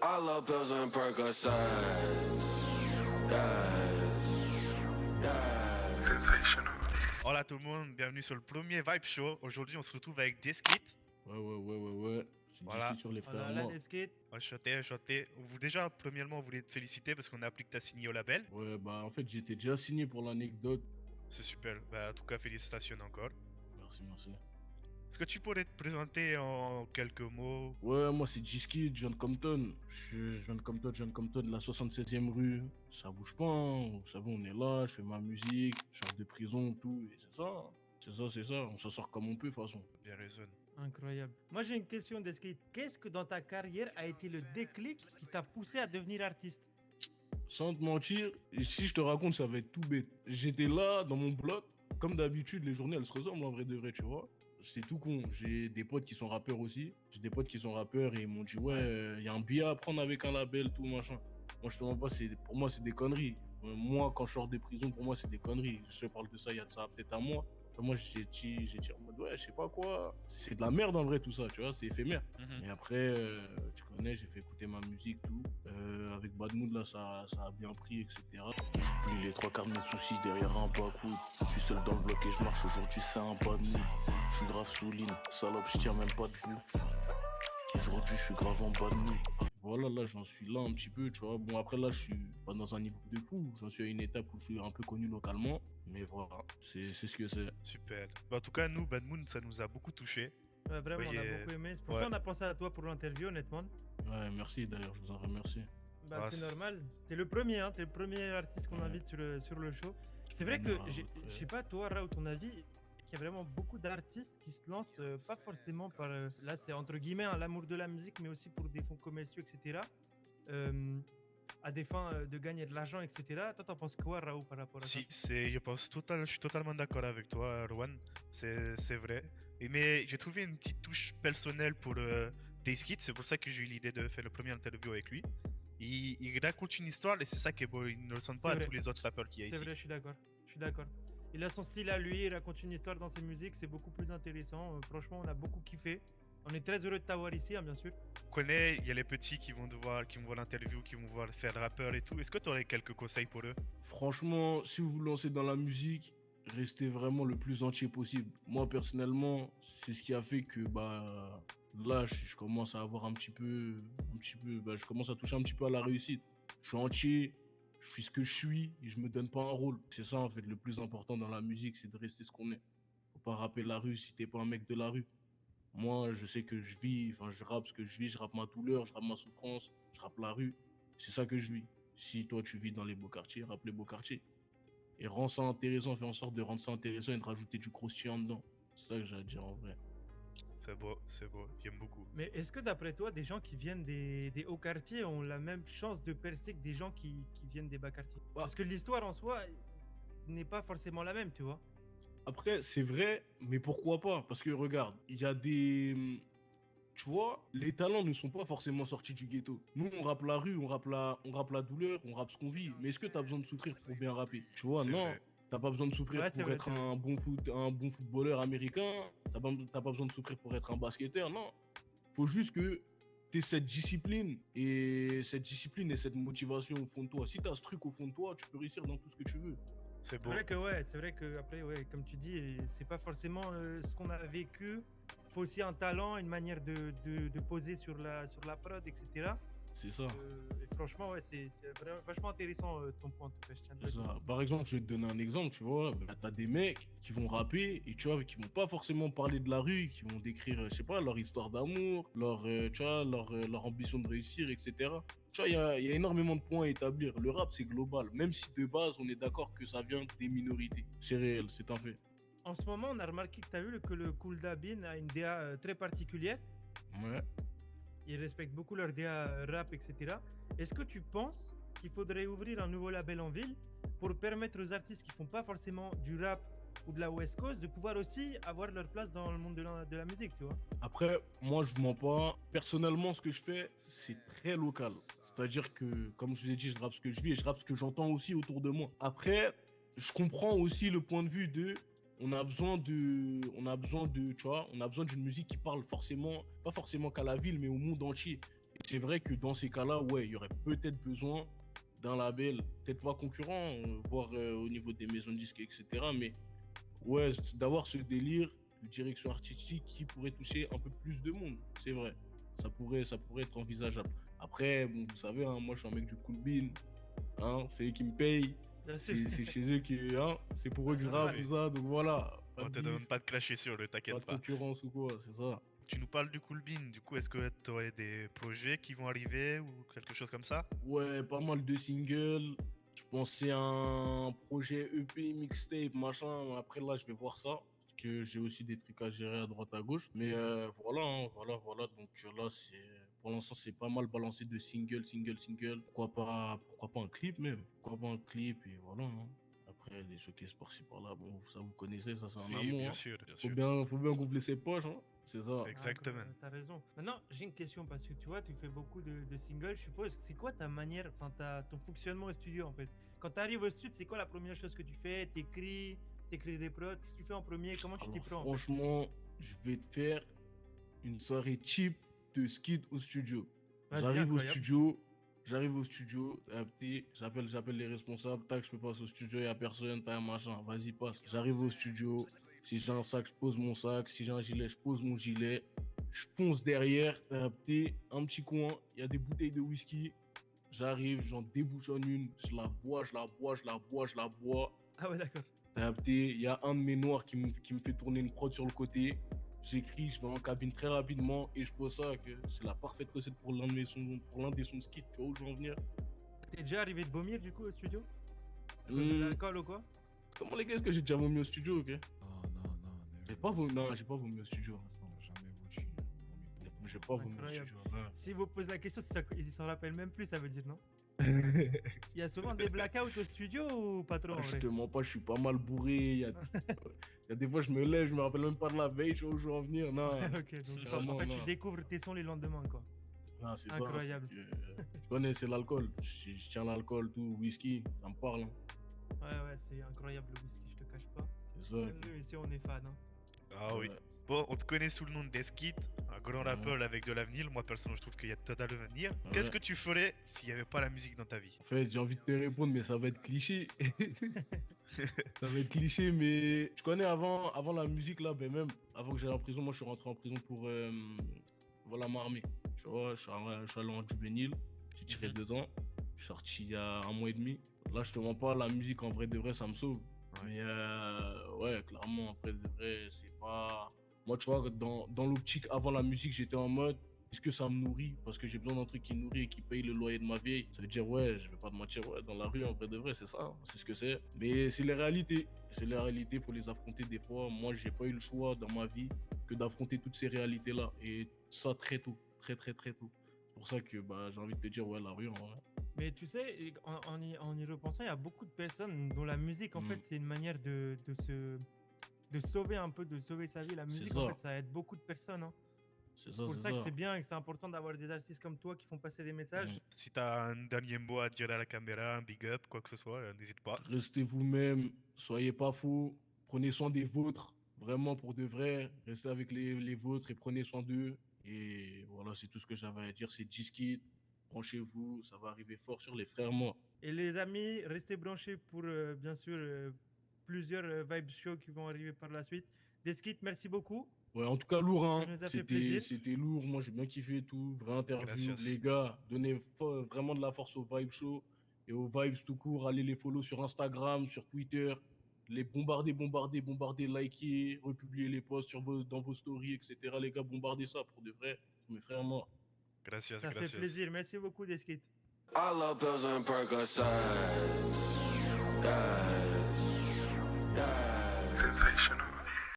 I love pills and Percocets. Yes. Sensational. Hola tout le monde, bienvenue sur le premier Vibe Show. Aujourd'hui, on se retrouve avec Deskit. Ouais. J'ai Voilà. discuté sur les frères Voilà, morts. Deskit. Enchanté. Déjà, premièrement, on voulait te féliciter parce qu'on a appris que t'as signé au label. Ouais, bah en fait, j'étais déjà signé pour l'anecdote. C'est super. Bah, en tout cas, félicitations encore. Merci. Est-ce que tu pourrais te présenter en quelques mots? Ouais, moi c'est Jiski, John Compton. Je viens de Compton, de la 76e rue. Ça bouge pas, hein. Vous savez, on est là, je fais ma musique, je sors de prison, tout, et c'est ça. C'est ça. On s'en sort comme on peut, de toute façon. Bien raison. Incroyable. Moi, j'ai une question, Deskit. Qu'est-ce que dans ta carrière a été le déclic qui t'a poussé à devenir artiste? Sans te mentir, et si je te raconte, ça va être tout bête. J'étais là, dans mon bloc, comme d'habitude, les journées, elles se ressemblent en vrai de vrai, tu vois. C'est tout con. J'ai des potes qui sont rappeurs aussi. J'ai des potes qui sont rappeurs et ils m'ont dit, ouais, il y a un billet à prendre avec un label, tout machin. Moi, je te mens pas, pour moi, c'est des conneries. Moi, quand je sors de prison, pour moi, c'est des conneries. Je te parle de ça, il y a de ça peut-être un mois. Enfin, moi, j'ai dit en mode, ouais, je sais pas quoi. C'est de la merde en vrai, tout ça, tu vois, c'est éphémère. Et après, tu connais, j'ai fait écouter ma musique, tout. Avec Bad Mood, là, ça a bien pris, etc. J'oublie les trois quarts de mes soucis derrière un bas-coude. Je suis seul dans le bloc et je marche aujourd'hui, c'est un bad mood. Je suis grave sous ligne, salope, je tiens même pas debout. Aujourd'hui, je suis grave en bad mood. Voilà, là, j'en suis là un petit peu, tu vois. Bon, après, là, je suis pas dans un niveau de fou. J'en suis à une étape où je suis un peu connu localement. Mais voilà, c'est ce que c'est. Super. Bah, en tout cas, nous, Bad Moon, ça nous a beaucoup touché. Ouais, vraiment, on a Voyez- beaucoup aimé. C'est pour ouais. ça qu'on a pensé à toi pour l'interview, honnêtement. Ouais, merci d'ailleurs, je vous en remercie. Bah, Ah, c'est c'est- normal. T'es le premier, hein. T'es le premier artiste qu'on Ouais. invite sur le show. C'est vrai que, Honneur à je votre- sais pas, toi, Raoult, ton avis, qu'il y a vraiment beaucoup d'artistes qui se lancent, pas forcément par, là, c'est entre guillemets, hein, l'amour de la musique, mais aussi pour des fonds commerciaux, etc. À des fins de gagner de l'argent, etc. Toi, t'en penses quoi, Raoult, par rapport à ça? Je suis totalement d'accord avec toi, Rowan. C'est vrai. Mais j'ai trouvé une petite touche personnelle pour Deskit. C'est pour ça que j'ai eu l'idée de faire le premier interview avec lui. Il raconte une histoire et c'est ça qui est beau. Il ne ressemble pas C'est à vrai. tous les autres rappeurs qu'il y a C'est ici. vrai, je suis d'accord. Il a son style à lui, il raconte une histoire dans ses musiques, c'est beaucoup plus intéressant. Franchement, on a beaucoup kiffé. On est très heureux de t'avoir ici, hein, bien sûr. On connaît, il y a les petits qui vont voir l'interview, qui vont voir faire le rappeur et tout. Est-ce que tu aurais quelques conseils pour eux? Franchement, si vous vous lancez dans la musique, restez vraiment le plus entier possible. Moi, personnellement, c'est ce qui a fait que bah là, je commence à avoir je commence à toucher un petit peu à la réussite. Je suis entier, je suis ce que je suis et je me donne pas un rôle. C'est ça, en fait, le plus important dans la musique, c'est de rester ce qu'on est. Faut pas rapper la rue si t'es pas un mec de la rue. Moi, je sais que je rappe ce que je vis, je rappe ma douleur, je rappe ma souffrance, je rappe la rue. C'est ça que je vis. Si toi, tu vis dans les beaux quartiers, rappe les beaux quartiers. Et rends ça intéressant, fais en sorte de rendre ça intéressant et de rajouter du croustillant dedans. C'est ça que j'ai à dire en vrai. C'est beau, j'aime beaucoup. Mais est-ce que d'après toi, des gens qui viennent des hauts quartiers ont la même chance de percer que des gens qui viennent des bas quartiers? Parce que l'histoire en soi n'est pas forcément la même, tu vois. Après, c'est vrai, mais pourquoi pas? Parce que regarde, il y a des... Tu vois, les talents ne sont pas forcément sortis du ghetto. Nous, on rappe la rue, on rappe la douleur, on rappe ce qu'on vit. Mais est-ce que t'as besoin de souffrir pour bien rapper? Tu vois, C'est non. vrai. T'as pas besoin de souffrir Ouais, c'est pour vrai, être c'est vrai. un bon footballeur américain. T'as pas besoin de souffrir pour être un basketteur, non. Faut juste que t'aies cette discipline et cette motivation au fond de toi. Si t'as ce truc au fond de toi, tu peux réussir dans tout ce que tu veux. C'est C'est beau. vrai que ouais, c'est vrai que après ouais, comme tu dis, c'est pas forcément ce qu'on a vécu. Faut aussi un talent, une manière de poser sur la prod, etc. C'est ça. Et franchement, ouais, c'est vraiment vachement intéressant ton point. En tout cas, je tiens à le C'est dire. ça. Par exemple, je vais te donner un exemple, tu vois. Bah, t'as des mecs qui vont rapper et tu vois, qui vont pas forcément parler de la rue, qui vont décrire, je sais pas, leur histoire d'amour, tu vois, leur ambition de réussir, etc. Tu vois, il y a énormément de points à établir. Le rap, c'est global. Même si de base, on est d'accord que ça vient des minorités. C'est réel, c'est un fait. En ce moment, on a remarqué que tu as vu que le Kool Dabin a une DA très particulière. Ouais. Ils respectent beaucoup leur DA rap, etc. Est-ce que tu penses qu'il faudrait ouvrir un nouveau label en ville pour permettre aux artistes qui font pas forcément du rap ou de la West Coast de pouvoir aussi avoir leur place dans le monde de la musique, tu vois? Après, moi, je mens pas. Personnellement, ce que je fais, c'est très local. C'est-à-dire que, comme je vous ai dit, je rappe ce que je vis et je rappe ce que j'entends aussi autour de moi. Après, je comprends aussi le point de vue de... on a besoin de, tu vois, on a besoin d'une musique qui parle forcément, pas forcément qu'à la ville, mais au monde entier. Et c'est vrai que dans ces cas-là, ouais, il y aurait peut-être besoin d'un label, peut-être pas concurrent, voire au niveau des maisons de disques, etc. Mais ouais, d'avoir ce délire de direction artistique qui pourrait toucher un peu plus de monde, c'est vrai. Ça pourrait être envisageable. Après, bon, vous savez, hein, moi je suis un mec du Cool Bean, hein, c'est eux qui me payent, Bien sûr. c'est chez eux que, hein, c'est pour eux que je Ah, rappe, oui. tout ça, donc voilà. Pas On de te demande beef, pas de clasher sur le, pas t'inquiète de pas. concurrence ou quoi, c'est ça. Tu nous parles du Cool Bean, du coup, est-ce que tu aurais des projets qui vont arriver ou quelque chose comme ça? Ouais, pas mal de singles. Je pensais à un projet EP, mixtape, machin. Après, là, je vais voir ça. Parce que j'ai aussi des trucs à gérer à droite, à gauche. Mais voilà, hein, voilà. Donc là, pour l'instant, c'est pas mal balancé de single. Pourquoi pas un clip même. Pourquoi pas un clip, et voilà, hein. Après, les showcases par-ci, par-là, bon, ça vous connaissez, ça c'est Si, un amour, bien hein. sûr, bien Faut sûr. bien gonfler ses poches, hein. C'est ça. Exactement. T'as raison. Maintenant, j'ai une question parce que tu vois, tu fais beaucoup de singles, je suppose. C'est quoi ta manière, enfin, ton fonctionnement au studio en fait? Quand tu arrives au studio, c'est quoi la première chose que tu fais? T'écris des prods, qu'est-ce que tu fais en premier? Comment tu t'y Alors, prends en fait? franchement, je vais te faire une soirée cheap de skid au studio. Vas-y, J'arrive au studio, apté, j'appelle les responsables, tac, je peux passer au studio, y a personne, tac, machin, vas-y, passe. J'arrive au studio, si j'ai un sac, je pose mon sac, si j'ai un gilet, je pose mon gilet, je fonce derrière, t'as apté, un petit coin, il y a des bouteilles de whisky, j'arrive, j'en débouchonne une, je la bois. Ah ouais, d'accord. T'as capté, il y a un de mes noirs qui me fait tourner une prod sur le côté. J'écris, je vais en cabine très rapidement et je pose ça que c'est la parfaite recette pour l'un des sons de skit. Tu vois où je veux en venir? T'es déjà arrivé de vomir du coup au studio? À cause de Hmm, l'alcool ou quoi? Comment les gars, est-ce que j'ai déjà vomi au studio, ok? Non, J'ai pas vomi au studio. jamais vomi. J'ai pas vomi au Incroyable. studio. Ouais. Si vous posez la question, il s'en rappelle même plus, ça veut dire non? Il y a souvent des blackouts au studio ou pas trop en Ah, je vrai? te mens pas, je suis pas mal bourré. Il y a des fois, je me lève, je me rappelle même pas de la veille, tu vois où je veux en venir. Non, Ok, donc Vraiment, en fait, non. tu découvres tes sons les lendemains quoi. non, c'est ça. Incroyable. Tu connais, c'est l'alcool. Je tiens l'alcool, tout, whisky, ça me parle. Hein. Ouais, c'est incroyable le whisky, je te cache pas. C'est ça. Même nous ici, on est fan. Hein. Ah oui. Ouais. Bon, on te connaît sous le nom de Deskit, un grand Ouais. rappeur avec de l'avenir. Moi, personnellement, je trouve qu'il y a total avenir. Ouais. Qu'est-ce que tu ferais s'il n'y avait pas la musique dans ta vie? En fait, j'ai envie de te répondre, mais ça va être cliché. Ça va être cliché, mais je connais avant la musique, là, ben même avant que j'aille en prison, moi je suis rentré en prison pour voilà, m'armer. Tu vois, je suis allé en juvénile, j'ai tiré 2 ans, je suis sorti il y a 1 mois et demi. Là, je te mens pas, la musique en vrai de vrai, ça me sauve. Ouais. Mais ouais, clairement, en vrai de vrai, c'est pas. Moi, tu vois, dans l'optique avant la musique, j'étais en mode. Est-ce que ça me nourrit? Parce que j'ai besoin d'un truc qui nourrit et qui paye le loyer de ma vieille. Ça veut dire, ouais, je vais pas te mentir, ouais, dans la rue, en vrai de vrai, c'est ça, hein, c'est ce que c'est. Mais c'est les réalités. C'est les réalités, faut les affronter des fois. Moi, j'ai pas eu le choix dans ma vie que d'affronter toutes ces réalités-là. Et ça très tôt, très tôt. C'est pour ça que bah, j'ai envie de te dire, ouais, la rue, en vrai. Mais tu sais, en y repensant, il y a beaucoup de personnes dont la musique, en Mm. fait, c'est une manière de sauver un peu, de sauver sa vie. La musique, ça. en fait, ça aide beaucoup de personnes. Hein. C'est ça, C'est pour c'est ça que ça. c'est bien et que c'est important d'avoir des artistes comme toi qui font passer des messages. Mm. Si t'as un dernier mot à dire à la caméra, un big up, quoi que ce soit, n'hésite pas. Restez vous-même, soyez pas faux, prenez soin des vôtres, vraiment pour de vrai, restez avec les vôtres et prenez soin d'eux. Et voilà, c'est tout ce que j'avais à dire, c'est Disquid, branchez-vous, ça va arriver fort sur les frères moi. Et les amis, restez branchés pour, bien sûr, plusieurs Vibes Show qui vont arriver par la suite. Deskit, merci beaucoup. Ouais, en tout cas, lourd, hein. Ça nous a fait plaisir. C'était lourd, moi j'ai bien kiffé et tout, vraie interview. Gracias. Les gars, donnez vraiment de la force au Vibe Show et aux Vibes tout court, allez les follow sur Instagram, sur Twitter, les bombarder, liker, republier les posts dans vos stories, etc. Les gars, bombardez ça pour de vrai, mes frères moi. Gracias, Ça fait gracias. plaisir. Merci beaucoup, Deskit. I love pills and Percocets. Yes. Yes. Sensational.